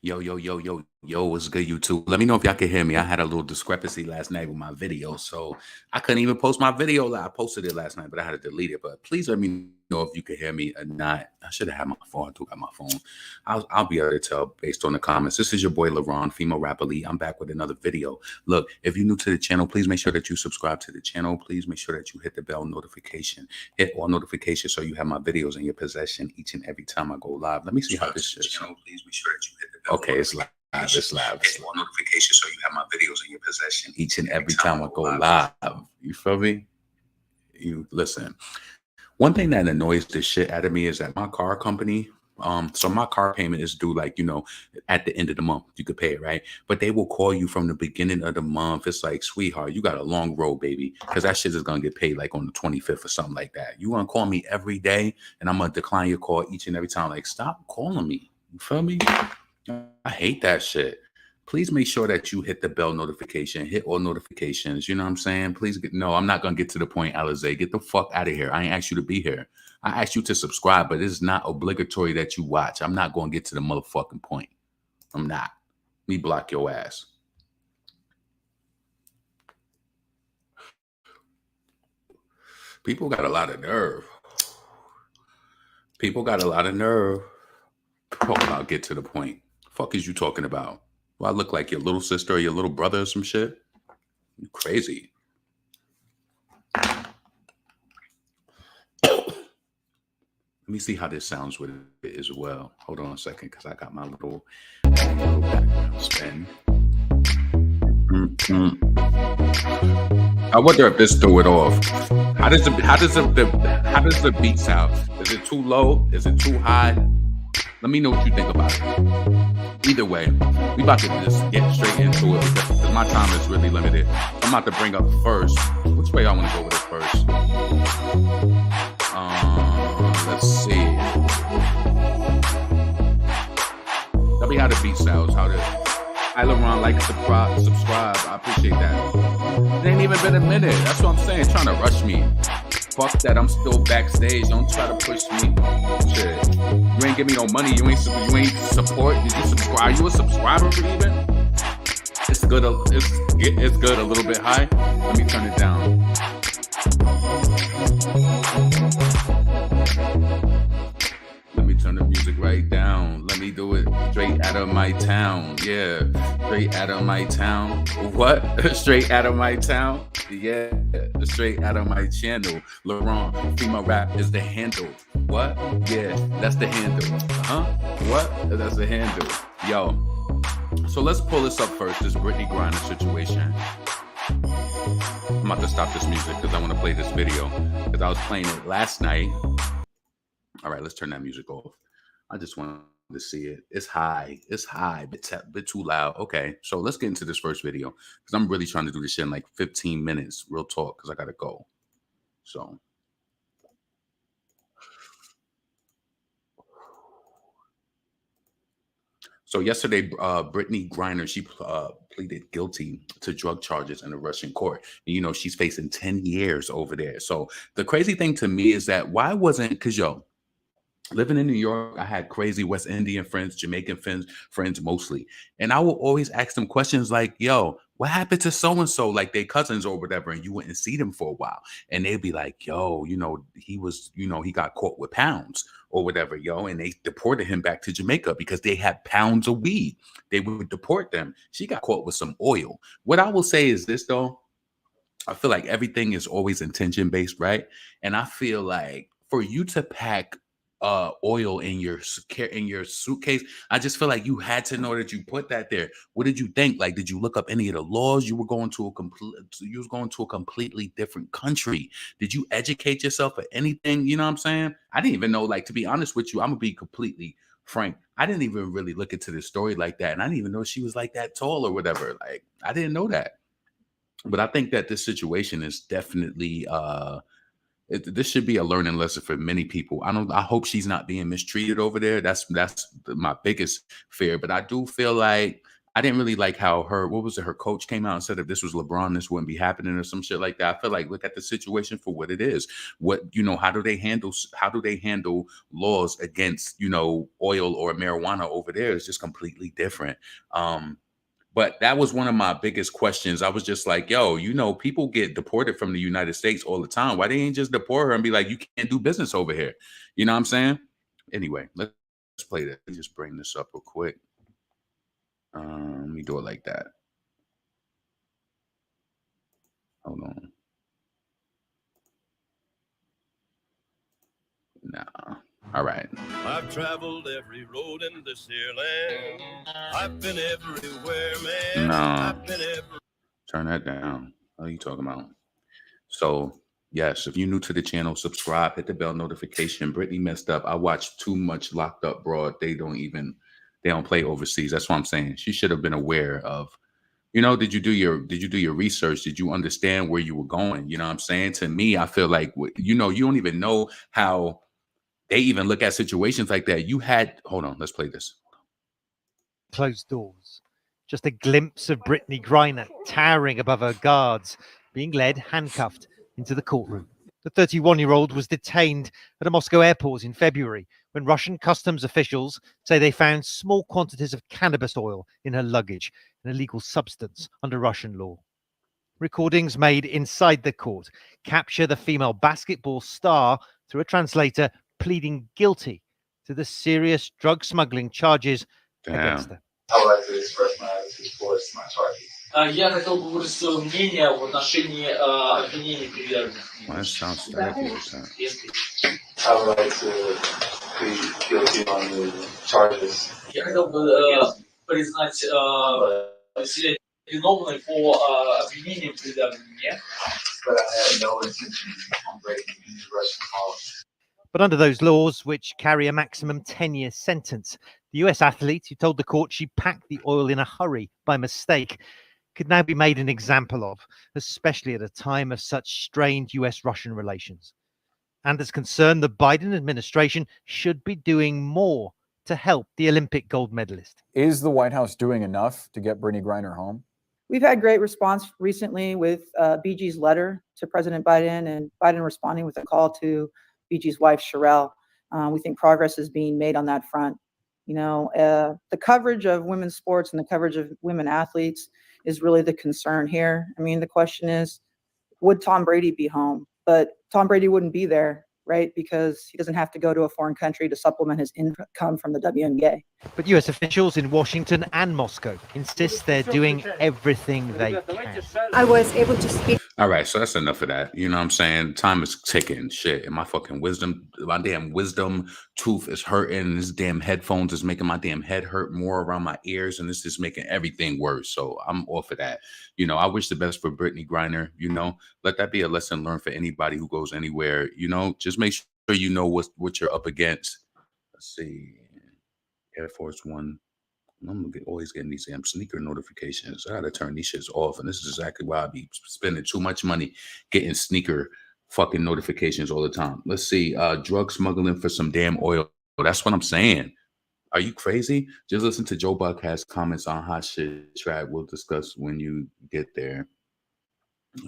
Yo, what's good, YouTube? Let me know if y'all can hear me. I had a little discrepancy last night with my video, so I couldn't even post my video. I posted it last night, but I had to delete it. But please let me know if you can hear me or not. I should have had my phone. I do got my phone. I'll be able to tell based on the comments. This is your boy LaRon, female rapper Lee. I'm back with another video. Look, if you're new to the channel, please make sure that you subscribe to the channel. Please make sure that you hit the bell notification. Hit all notifications so you have my videos in your possession each and every time I go live. Let me see how this shit. Please make sure that you hit the bell. Okay, it's live. It's live. Hit all notifications so you have my videos in your possession each and every time I go live. You feel me? You listen. One thing that annoys the shit out of me is that my car company, so my car payment is due at the end of the month. You could pay it, right? But they will call you from the beginning of the month. It's like, sweetheart, you got a long road, baby, because that shit is gonna get paid like on the 25th or something like that. You wanna call me every day, and I'm gonna decline your call each and every time. Like, stop calling me. You feel me? I hate that shit. Please make sure that you hit the bell notification, hit all notifications. You know what I'm saying? Please no, I'm not going to get to the point, Alizé. Get the fuck out of here. I ain't asked you to be here. I asked you to subscribe, but it's not obligatory that you watch. I'm not going to get to the motherfucking point. I'm not. Let me block your ass. People got a lot of nerve. People got a lot of nerve. I'll get to the point. Fuck is you talking about? Do I look like your little sister or your little brother or some shit? You crazy. Let me see how this sounds with it as well. Hold on a second, because I got my little background spin. I wonder if this threw it off. How does the beat sound? Is it too low? Is it too high? Let me know what you think about it. Either way, we about to just get straight into it because my time is really limited. I'm about to bring up first. Which way I want to go with it first? Let's see. Tell me how the beat sounds. Hi, LaRon, like, subscribe. I appreciate that. It ain't even been a minute. That's what I'm saying. It's trying to rush me. Fuck that, I'm still backstage. Don't try to push me. Shit. You ain't give me no money. You ain't support. Did you subscribe? Are you a subscriber even? It's good. It's good. A little bit high. Let me turn it down. Let me turn the music right down. Let me do it straight out of my town. Yeah, straight out of my town. What? Straight out of my town? Yeah, straight out of my channel. LaRon, female rap is the handle. What? Yeah, that's the handle. Huh? What? That's the handle. Yo. So let's pull this up first. This Britney Griner situation. I'm about to stop this music because I want to play this video because I was playing it last night. All right, let's turn that music off. I just want to see it. It's high. It's high. Bit too loud. Okay, so let's get into this first video because I'm really trying to do this shit in like 15 minutes. Real talk, because I gotta go. So yesterday, Britney Griner, she pleaded guilty to drug charges in a Russian court. And, you know, she's facing 10 years over there. So the crazy thing to me is that why wasn't, because living in New York, I had crazy West Indian friends, Jamaican friends mostly. And I will always ask them questions like, yo, what happened to so-and-so, like their cousins or whatever, and you wouldn't see them for a while. And they'd be like, yo, he got caught with pounds or whatever, yo. And they deported him back to Jamaica because they had pounds of weed. They would deport them. She got caught with some oil. What I will say is this, though. I feel like everything is always intention-based, right? And I feel like for you to pack oil in your suitcase, I just feel like you had to know that you put that there. What did you think? Like, did you look up any of the laws? You was going to a completely different country. Did you educate yourself or anything? You know what I'm saying? I didn't even know, like, to be honest with you, I'm gonna be completely frank, I didn't even really look into the story like that, and I didn't even know she was like that tall or whatever. Like, I didn't know that. But I think that this situation is definitely this should be a learning lesson for many people. I hope she's not being mistreated over there. That's my biggest fear. But I do feel like I didn't really like how her coach came out and said if this was LeBron, this wouldn't be happening or some shit like that. I feel like look at the situation for what it is. What, how do they handle laws against, oil or marijuana over there is just completely different. But that was one of my biggest questions. I was just like, yo, people get deported from the United States all the time. Why they ain't just deport her and be like, you can't do business over here? You know what I'm saying? Anyway, let's play this. Let me just bring this up real quick. Let me do it like that. Hold on. Nah. All right. I've traveled every road in this here land. I've been everywhere, man. No. I've been Turn that down. What are you talking about? So, yes, if you're new to the channel, subscribe, hit the bell notification. Britney messed up. I watched too much Locked Up Broad. They don't play overseas. That's what I'm saying. She should have been aware of, did you do your research? Did you understand where you were going? You know what I'm saying? To me, I feel like, you don't even know how they even look at situations like that. Hold on, let's play this. Closed doors. Just a glimpse of Britney Griner towering above her guards, being led handcuffed into the courtroom. The 31-year-old was detained at a Moscow airport in February when Russian customs officials say they found small quantities of cannabis oil in her luggage, an illegal substance under Russian law. Recordings made inside the court capture the female basketball star through a translator pleading guilty to the serious drug smuggling charges against her. I would like to express my attitude towards my charges. Я хотел бы выразить свое мнение в отношении обвинений предъявленных. I would like to plead guilty on the charges. Я хотел бы признать себя виновной по обвинениям предъявленным мне. But I had no intention on breaking any Russian laws. But under those laws, which carry a maximum 10-year sentence, the US athlete who told the court she packed the oil in a hurry by mistake could now be made an example of, especially at a time of such strained US-Russian relations. And is concerned the Biden administration should be doing more to help the Olympic gold medalist. Is the White House doing enough to get Britney Griner home? We've had great response recently with BG's letter to President Biden and Biden responding with a call to BG's wife, Sherelle. We think progress is being made on that front. The coverage of women's sports and the coverage of women athletes is really the concern here. I mean, the question is, would Tom Brady be home? But Tom Brady wouldn't be there, right? Because he doesn't have to go to a foreign country to supplement his income from the WNBA. But US officials in Washington and Moscow insist they're doing everything they can. I was able to speak. All right, so that's enough of that. You know what I'm saying? Time is ticking. Shit. And my damn wisdom tooth is hurting. This damn headphones is making my damn head hurt more around my ears. And this is making everything worse. So I'm off of that. I wish the best for Britney Griner. Let that be a lesson learned for anybody who goes anywhere. Just make sure you know what you're up against. Let's see. Air Force One. I'm always getting these damn sneaker notifications. I gotta turn these shits off. And this is exactly why I be spending too much money getting sneaker fucking notifications all the time. Let's see. Drug smuggling for some damn oil. That's what I'm saying. Are you crazy? Just listen to Joe Buckhat's comments on Hot Shit Track. We'll discuss when you get there.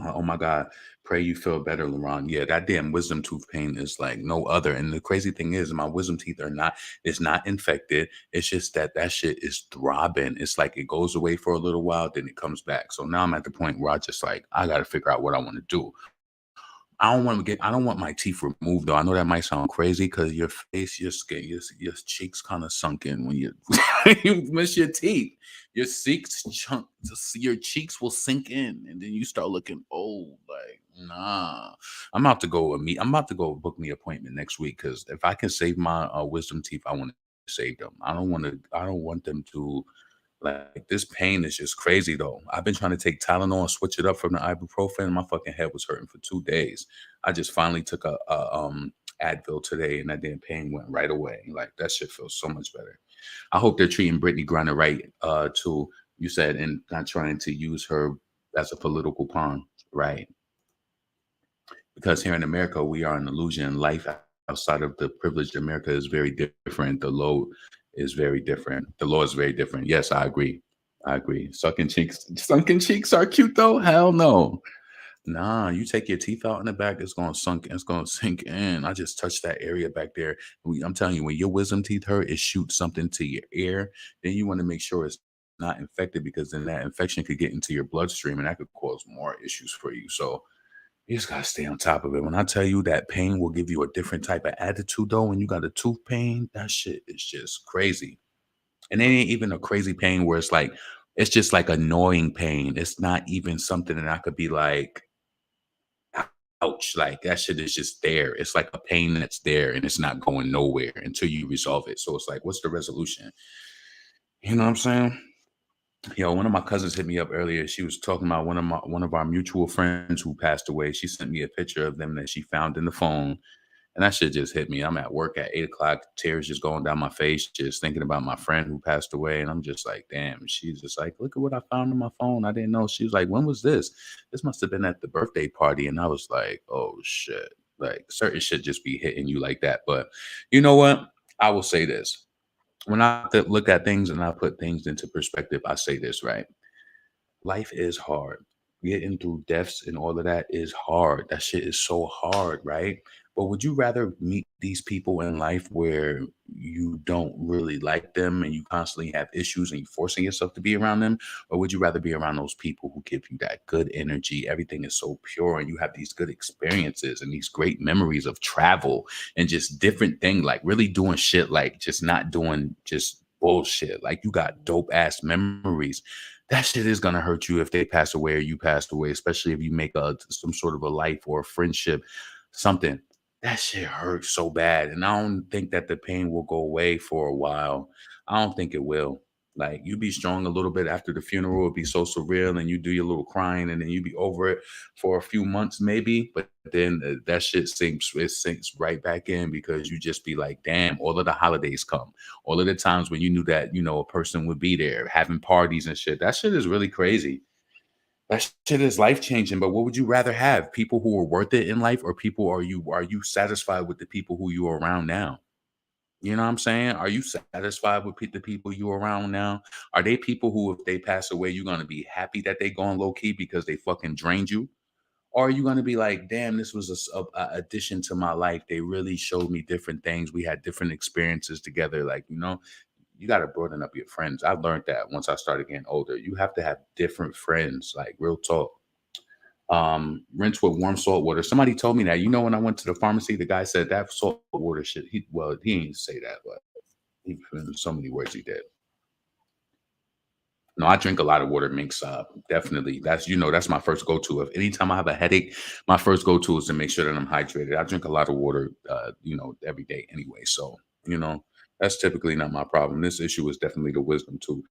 Oh my God. Pray you feel better, LeBron. Yeah, that damn wisdom tooth pain is like no other. And the crazy thing is my wisdom teeth it's not infected. It's just that shit is throbbing. It's like it goes away for a little while, then it comes back. So now I'm at the point where I got to figure out what I want to do. I don't want my teeth removed though. I know that might sound crazy because your face, your skin, your cheeks kind of sunk in when you miss your teeth. Your cheeks will sink in, and then you start looking old. Like, nah. I'm about to go book me an appointment next week because if I can save my wisdom teeth, I want to save them. I don't want them to. Like, this pain is just crazy though. I've been trying to take Tylenol and switch it up from the ibuprofen. My fucking head was hurting for 2 days. I just finally took a Advil today, and that damn pain went right away. Like, that shit feels so much better. I hope they're treating Britney Griner right too. You said, and not trying to use her as a political pawn, right? Because here in America, we are an illusion. Life outside of the privileged America is very different. The law is very different. Yes, I agree. I agree. Sunken cheeks are cute though. Hell no. Nah, you take your teeth out in the back, it's gonna sink in. I just touched that area back there. I'm telling you, when your wisdom teeth hurt, it shoots something to your ear. Then you want to make sure it's not infected because then that infection could get into your bloodstream and that could cause more issues for you. So you just gotta stay on top of it. When I tell you that pain will give you a different type of attitude though, when you got a tooth pain, that shit is just crazy. And it ain't even a crazy pain where it's just like annoying pain. It's not even something that I could be like, ouch, like that shit is just there. It's like a pain that's there and it's not going nowhere until you resolve it. So it's like, what's the resolution? You know what I'm saying? Yo, one of my cousins hit me up earlier. She was talking about one of our mutual friends who passed away. She sent me a picture of them that she found in the phone. And that shit just hit me. I'm at work at 8 o'clock, tears just going down my face, just thinking about my friend who passed away. And I'm just like, damn. She's just like, look at what I found on my phone. I didn't know. She was like, when was this? This must have been at the birthday party. And I was like, oh shit. Like certain shit just be hitting you like that. But you know what? I will say this. When I look at things and I put things into perspective, I say this, right? Life is hard. Getting through deaths and all of that is hard. That shit is so hard, right? But would you rather meet these people in life where you don't really like them and you constantly have issues and you're forcing yourself to be around them? Or would you rather be around those people who give you that good energy? Everything is so pure and you have these good experiences and these great memories of travel and just different things, like really doing shit, like just not doing just bullshit. Like you got dope ass memories. That shit is gonna hurt you if they pass away or you passed away, especially if you make some sort of a life or a friendship, something. That shit hurts so bad, and I don't think that the pain will go away for a while. I don't think it will. Like you be strong a little bit after the funeral, it'll be so surreal, and you do your little crying, and then you be over it for a few months maybe. But then that shit sinks right back in because you just be like, damn, all of the holidays come, all of the times when you knew that a person would be there having parties and shit. That shit is really crazy. That shit is life changing. But what would you rather have? People who are worth it in life, or people are you satisfied with the people who you are around now? You know what I'm saying? Are you satisfied with the people you are around now? Are they people who, if they pass away, you're gonna be happy that they gone low key because they fucking drained you? Or are you gonna be like, damn, this was a addition to my life. They really showed me different things. We had different experiences together. Like, you got to broaden up your friends. I learned that once I started getting older. You have to have different friends, like real talk. Rinse with warm salt water. Somebody told me that. When I went to the pharmacy, the guy said that salt water shit. He didn't say that, but in so many words he did. No, I drink a lot of water, Minx. Definitely. That's my first go-to. If anytime I have a headache, my first go-to is to make sure that I'm hydrated. I drink a lot of water, every day anyway. So, that's typically not my problem. This issue is definitely the wisdom tooth.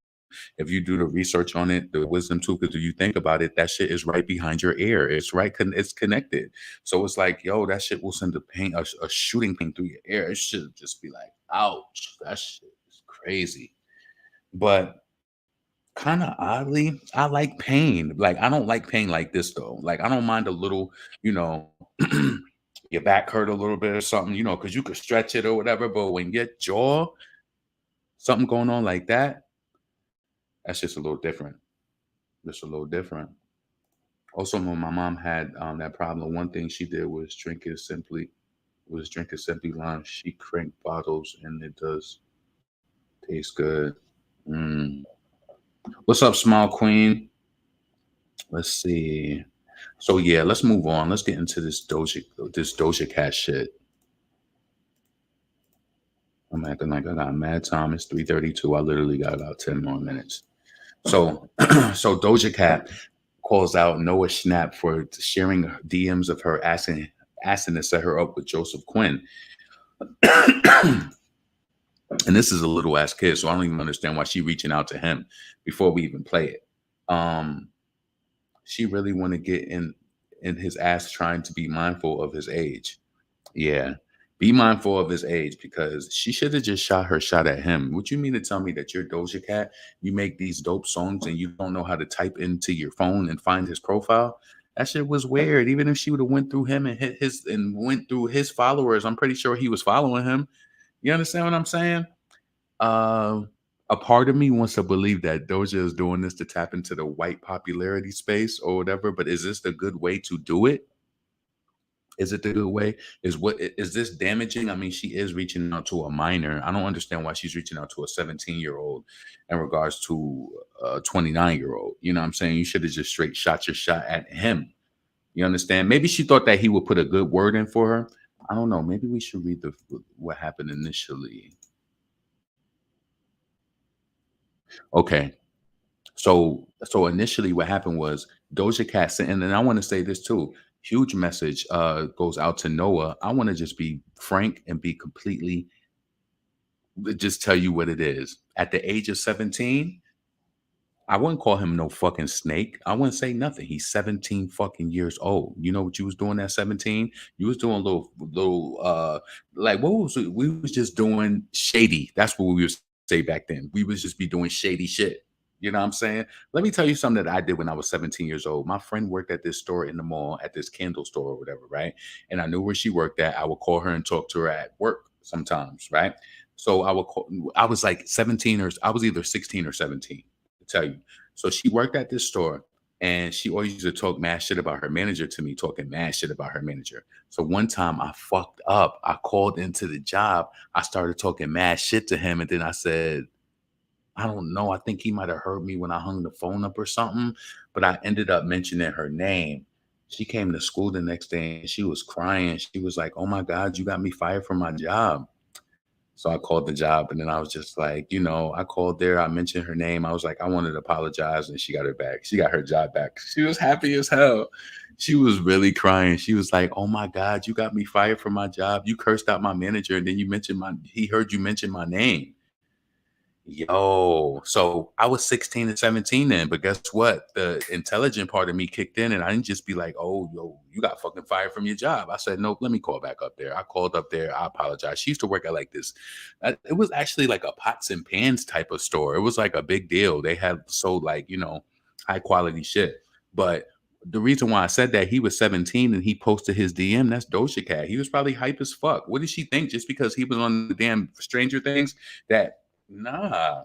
If you do the research on it, the wisdom tooth, because if you think about it, that shit is right behind your ear. It's right, it's connected. So it's like, yo, that shit will send a shooting pain through your ear. It should just be like, ouch, that shit is crazy. But kind of oddly, I like pain. Like, I don't like pain like this though. Like, I don't mind a little, you know, your back hurt a little bit or something, because you could stretch it or whatever. But when your jaw, something going on like that, that's just a little different. Just a little different. Also, when my mom had that problem, one thing she did was drinking simply lime. She cranked bottles and it does taste good. Mm. What's up, Small Queen? Let's see. So yeah, let's move on. Let's get into this Doja Cat shit. I'm acting like I got mad time. It's 3:32. I literally got about 10 more minutes. So so Doja Cat calls out Noah Schnapp for sharing DMs of her asking to set her up with Joseph Quinn. And this is a little ass kid, so I don't even understand why she reaching out to him before we even play it. She really want to get in his ass, trying to be mindful of his age. Yeah. Be mindful of his age, because she should have just shot her shot at him. What you mean to tell me that you're Doja Cat, you make these dope songs and you don't know how to type into your phone and find his profile? That shit was weird. Even if she would have went through him and went through his followers, I'm pretty sure he was following him. You understand what I'm saying? A part of me wants to believe that Doja is doing this to tap into the white popularity space or whatever, but is this the good way to do it? Is it the good way? Is this damaging? I mean, she is reaching out to a minor. I don't understand why she's reaching out to a 17-year-old in regards to a 29-year-old. You know what I'm saying? You should have just straight shot your shot at him. You understand? Maybe she thought that he would put a good word in for her. I don't know. Maybe we should read what happened initially. Okay. So initially what happened was Doja Cat sent, and I want to say this too. Huge message goes out to Noah. I want to just be frank and be completely just tell you what it is. At the age of 17, I wouldn't call him no fucking snake. I wouldn't say nothing. He's 17 fucking years old. You know what you was doing at 17? You was doing little like what was it? We was just doing shady. That's what we would say back then. We would just be doing shady shit. You know what I'm saying? Let me tell you something that I did when I was 17 years old. My friend worked at this store in the mall, at this candle store or whatever, right? And I knew where she worked at. I would call her and talk to her at work sometimes, right? So I was like 17 or I was either 16 or 17 to tell you. So she worked at this store and she always used to talk mad shit about her manager to me, talking mad shit about her manager. So one time I fucked up. I called into the job. I started talking mad shit to him. And then I said, I don't know. I think he might have heard me when I hung the phone up or something, but I ended up mentioning her name. She came to school the next day and she was crying. She was like, "Oh my God, you got me fired from my job." So I called the job and then I was just like, I called there. I mentioned her name. I was like, I wanted to apologize and she got her back. She got her job back. She was happy as hell. She was really crying. She was like, "Oh my God, you got me fired from my job. You cursed out my manager and then he heard you mention my name." Yo, so I was 16 and 17 then, but guess what? The intelligent part of me kicked in and I didn't just be like, "Oh, yo, you got fucking fired from your job." I said, "Nope, let me call back up there." I called up there. I apologize. She used to work at like this. It was actually like a pots and pans type of store. It was like a big deal. They had sold like, high quality shit. But the reason why I said that, he was 17 and he posted his DM. That's Doja Cat. He was probably hype as fuck. What did she think? Just because he was on the damn Stranger Things that Nah,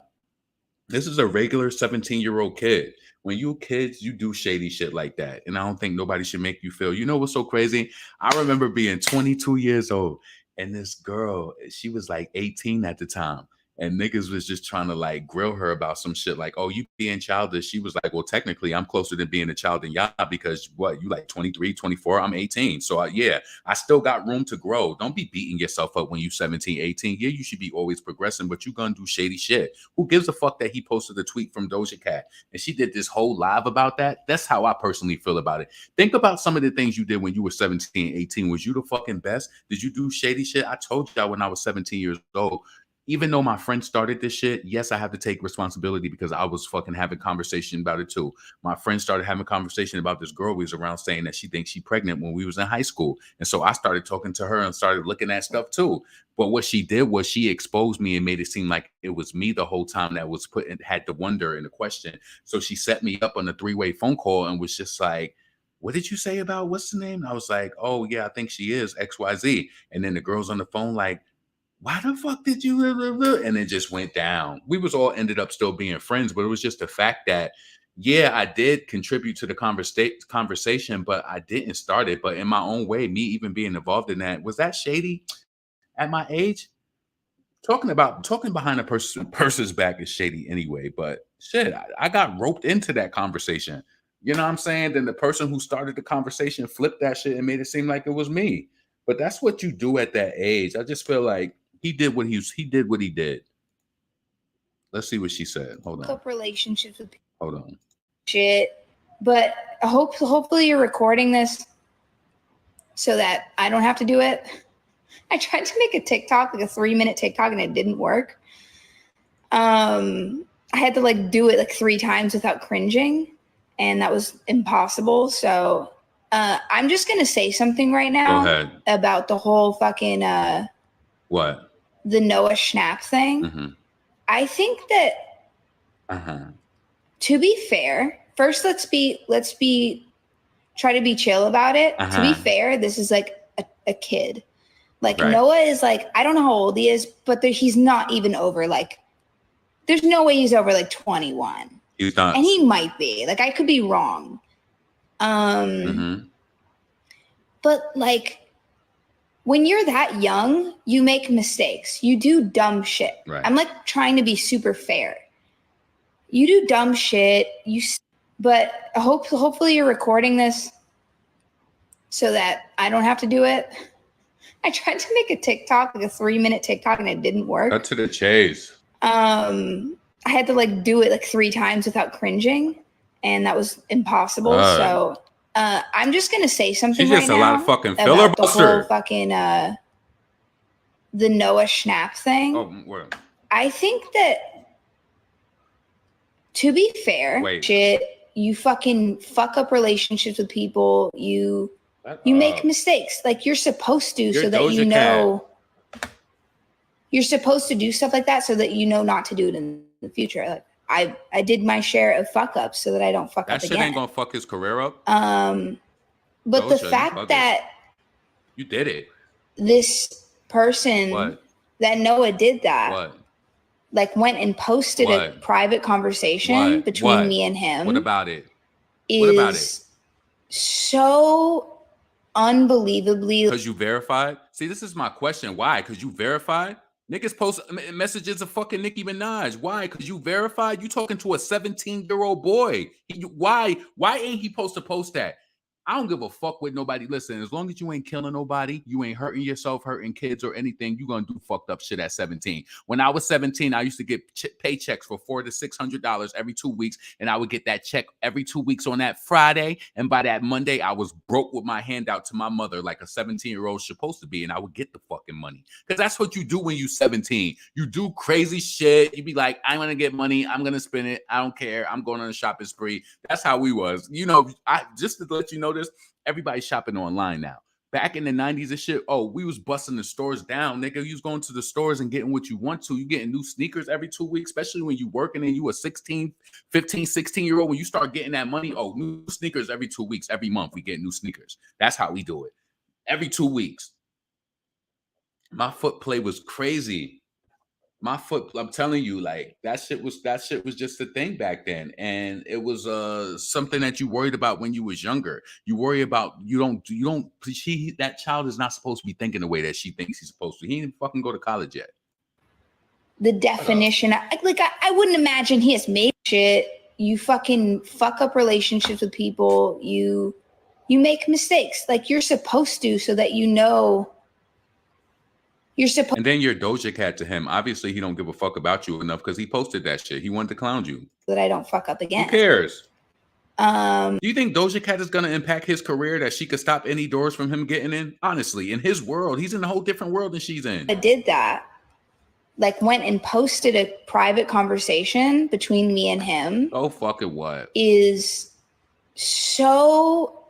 this is a regular 17-year-old kid. When you kids, you do shady shit like that. And I don't think nobody should make you feel, what's so crazy? I remember being 22 years old and this girl, she was like 18 at the time. And niggas was just trying to like grill her about some shit like, "Oh, you being childish." She was like, "Well, technically I'm closer to being a child than y'all because what, you like 23, 24, I'm 18. So yeah, I still got room to grow. Don't be beating yourself up when you 17, 18. Yeah, you should be always progressing, but you gonna do shady shit." Who gives a fuck that he posted a tweet from Doja Cat and she did this whole live about that? That's how I personally feel about it. Think about some of the things you did when you were 17, 18. Was you the fucking best? Did you do shady shit? I told y'all when I was 17 years old, even though my friend started this shit, yes, I have to take responsibility because I was fucking having conversation about it too. My friend started having conversation about this girl we was around saying that she thinks she's pregnant when we was in high school. And so I started talking to her and started looking at stuff too. But what she did was she exposed me and made it seem like it was me the whole time that was had the wonder and the question. So she set me up on a 3-way phone call and was just like, "What did you say about what's the name?" And I was like, "Oh yeah, I think she is XYZ." And then the girl's on the phone like, "Why the fuck did you?" And it just went down. We was all ended up still being friends, but it was just the fact that, yeah, I did contribute to the conversation, but I didn't start it. But in my own way, me even being involved in that, was that shady at my age? Talking behind a person's back is shady anyway. But shit, I got roped into that conversation. You know what I'm saying? Then the person who started the conversation flipped that shit and made it seem like it was me. But that's what you do at that age. I just feel like he did what he did. Let's see what she said. Hold on. Relationships with people. Hold on. Shit. But hopefully you're recording this so that I don't have to do it. I tried to make a TikTok, like a 3-minute TikTok, and it didn't work. I had to like do it like 3 times without cringing, and that was impossible. So I'm just gonna say something right now about the whole fucking what? The Noah Schnapp thing. Mm-hmm. I think that to be fair, first let's try to be chill about it. To be fair, this is like a kid. Like Noah is like, I don't know how old he is, but he's not even over like There's no way he's over like 21. He's not. And he might be. Like, I could be wrong. But like, when you're that young, you make mistakes. You do dumb shit. Right. I'm like trying to be super fair. You do dumb shit. But hopefully you're recording this so that I don't have to do it. I tried to make a TikTok, like a 3-minute TikTok, and it didn't work. Cut to the chase. I had to like do it like 3 times without cringing, and that was impossible. So I'm just gonna say something. She's just right a now lot of fucking about filibuster. the whole fucking the Noah Schnapp thing. Oh, what? I think that, to be fair, you fucking fuck up relationships with people. You make mistakes. Like, you're supposed to, so that you know. You're supposed to do stuff like that so that you know not to do it in the future. Like, I did my share of fuck ups so that I don't fuck up again. That shit ain't gonna fuck his career up. But Doja, the fact that you did it, this person that Noah did that, like, went and posted a private conversation between me and him. What about it? So unbelievably. Because you verified. See, this is my question. Why? Because you verified. Niggas post messages of fucking Nicki Minaj. Why? Because you verified. You talking to a 17-year-old boy. Why ain't he supposed to post that? I don't give a fuck with nobody. Listen, as long as you ain't killing nobody, you ain't hurting yourself, hurting kids or anything, you're going to do fucked up shit at 17. When I was 17, I used to get paychecks for $400 to $600 every 2 weeks. And I would get that check every 2 weeks on that Friday. And by that Monday, I was broke with my hand out to my mother like a 17-year-old supposed to be. And I would get the fucking money. Because that's what you do when you're 17. You do crazy shit. You be like, I'm going to get money. I'm going to spend it. I don't care. I'm going on a shopping spree. That's how we was. You know, just to let you know this, everybody's shopping online now. Back in the 90s and shit, we was busting the stores down, nigga. You was going to the stores and getting what you want to. You getting new sneakers every 2 weeks, especially when you working and you a 16, 15, 16-year-old. When you start getting that money, new sneakers every 2 weeks. Every month we get new sneakers. That's how we do it. Every 2 weeks. My foot play was crazy. My foot, I'm telling you, like, that shit was just a thing back then. And it was something that you worried about when you was younger. You worry about, that child is not supposed to be thinking the way that she thinks he's supposed to. He didn't fucking go to college yet. The definition, I wouldn't imagine he has made shit. You fucking fuck up relationships with people. You make mistakes. Like, you're supposed to, so that you know. And then you're Doja Cat to him. Obviously, he don't give a fuck about you enough because he posted that shit. He wanted to clown you. That I don't fuck up again. Who cares? Do you think Doja Cat is going to impact his career, that she could stop any doors from him getting in? Honestly, in his world, he's in a whole different world than she's in. I did that. Like, went and posted a private conversation between me and him. Oh, fuck it, what? Is so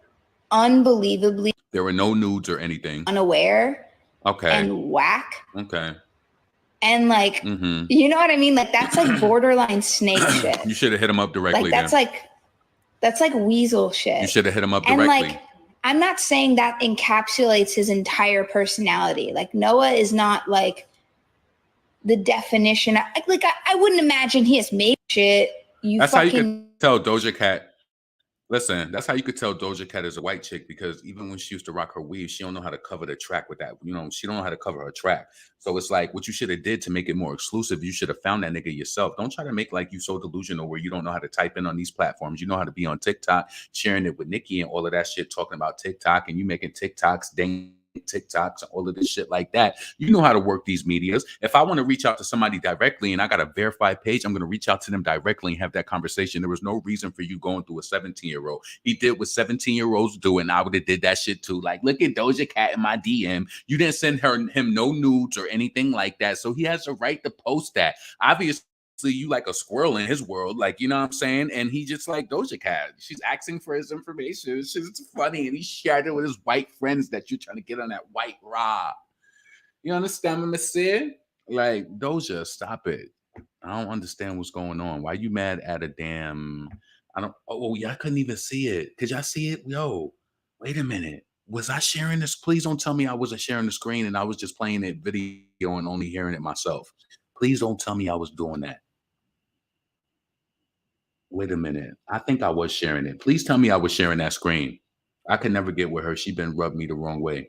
unbelievably. There were no nudes or anything. Unaware. Okay. And whack. Okay. And like, you know what I mean? Like, that's like borderline snake shit. You should have hit him up directly. Like, that's like weasel shit. You should have hit him up directly. And like, I'm not saying that encapsulates his entire personality. Like, Noah is not like the definition. I wouldn't imagine he has made shit. That's how you can tell Doja Cat. Listen, that's how you could tell Doja Cat is a white chick, because even when she used to rock her weave, she don't know how to cover the track with that. You know, she don't know how to cover her track. So it's like, what you should have did to make it more exclusive, you should have found that nigga yourself. Don't try to make like you so delusional where you don't know how to type in on these platforms. You know how to be on TikTok, sharing it with Nicki and all of that shit, talking about TikTok, and you making TikToks, TikToks, all of this shit like that. You know how to work these medias. If I want to reach out to somebody directly and I got a verified page, I'm going to reach out to them directly and have that conversation. There was no reason for you going through a 17-year-old. He did what 17-year-olds do, and I would have did that shit too. Like, look at Doja Cat in my DM. You didn't send him no nudes or anything like that, so he has a right to post that. Obviously, you like a squirrel in his world, like, you know what I'm saying? And he just like Doja Cat. She's asking for his information. It's just funny. And he shared it with his white friends that you're trying to get on that white rah. You understand what I'm saying? Like, Doja, stop it. I don't understand what's going on. Why you mad at a damn... y'all couldn't even see it. Could y'all see it? Yo, wait a minute. Was I sharing this? Please don't tell me I wasn't sharing the screen and I was just playing it video and only hearing it myself. Please don't tell me I was doing that. Wait a minute. I think I was sharing it. Please tell me I was sharing that screen. I can never get with her. She been rubbed me the wrong way.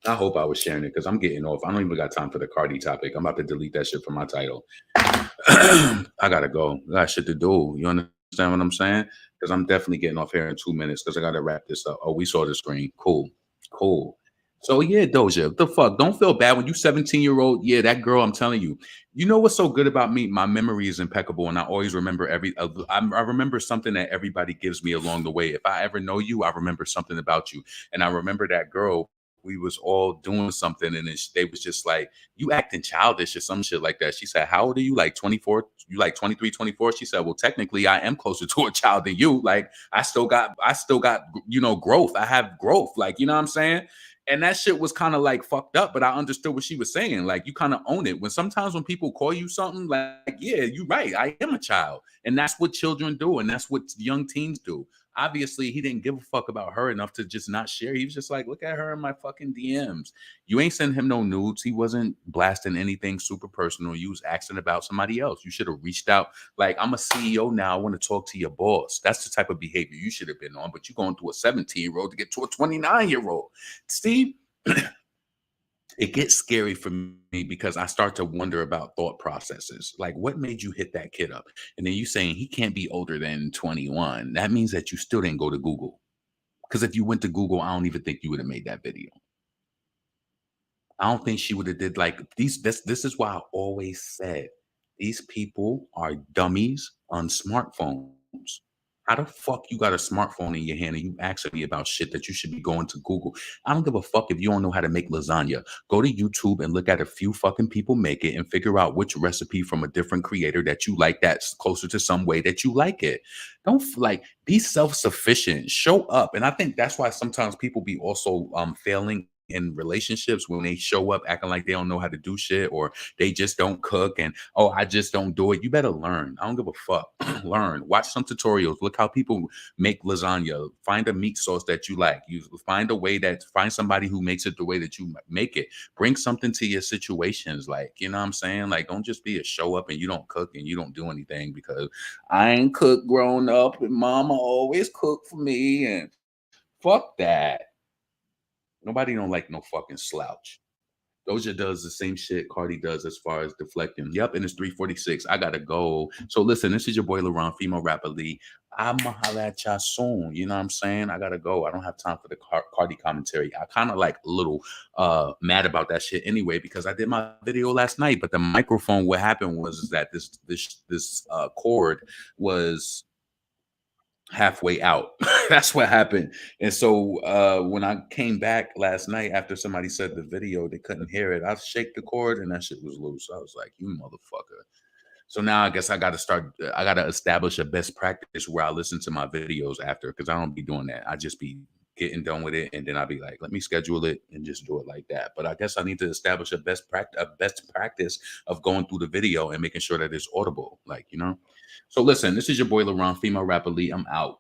I hope I was sharing it because I'm getting off. I don't even got time for the Cardi topic. I'm about to delete that shit from my title. I gotta go. I got shit to do. You understand what I'm saying? Because I'm definitely getting off here in 2 minutes because I gotta wrap this up. Oh, we saw the screen. Cool. Cool. So yeah, Doja, the fuck? Don't feel bad when you 17-year-old. Yeah, that girl, I'm telling you. You know what's so good about me? My memory is impeccable, and I always remember I remember something that everybody gives me along the way. If I ever know you, I remember something about you, and I remember that girl. We was all doing something, and they was just like, "You acting childish" or some shit like that. She said, "How old are you? Like 24? You like 23, 24?" She said, "Well, technically, I am closer to a child than you. Like, I still got, growth. I have growth. Like, you know what I'm saying?" And that shit was kind of like fucked up, but I understood what she was saying. Like, you kind of own it. When sometimes when people call you something, like, yeah, you're right. I am a child. And that's what children do. And that's what young teens do. Obviously, he didn't give a fuck about her enough to just not share. He was just like, look at her in my fucking DMs. You ain't sending him no nudes. He wasn't blasting anything super personal. You was asking about somebody else. You should have reached out. Like, I'm a CEO now. I want to talk to your boss. That's the type of behavior you should have been on. But you're going to a 17-year-old to get to a 29-year-old. Steve, it gets scary for me because I start to wonder about thought processes. Like, what made you hit that kid up? And then you saying he can't be older than 21. That means that you still didn't go to Google. Because if you went to Google, I don't even think you would have made that video. I don't think she would have did like these. This is why I always said these people are dummies on smartphones. How the fuck you got a smartphone in your hand and you asking me about shit that you should be going to Google? I don't give a fuck if you don't know how to make lasagna. Go to YouTube and look at a few fucking people make it and figure out which recipe from a different creator that you like that's closer to some way that you like it. Don't like be self-sufficient. Show up. And I think that's why sometimes people be also failing in relationships when they show up acting like they don't know how to do shit or they just don't cook and oh I just don't do it. You better learn. I don't give a fuck. Learn. Watch some tutorials. Look how people make lasagna. Find a meat sauce that you like. You find somebody who makes it the way that you make it. Bring something to your situations. Like, you know what I'm saying? Like, don't just be a show up and you don't cook and you don't do anything because I ain't cooked growing up and mama always cooked for me and fuck that. Nobody don't like no fucking slouch. Doja does the same shit Cardi does as far as deflecting. Yep, and it's 3:46. I gotta go. So listen, this is your boy LaRon, female rapper Lee. I'ma holla at y'all soon. You know what I'm saying? I gotta go. I don't have time for the Cardi commentary. I kind of like a little mad about that shit anyway because I did my video last night, but the microphone. What happened was that this cord was halfway out. That's what happened. And so when I came back last night after somebody said the video, they couldn't hear it. I shake the cord and that shit was loose. I was like, you motherfucker. So now I guess I got to establish a best practice where I listen to my videos after because I don't be doing that. I just be getting done with it and then I'll be like, let me schedule it and just do it like that. But I guess I need to establish a best practice of going through the video and making sure that it's audible, like, you know. So listen, this is your boy LaRon, female rapper Lee. I'm out.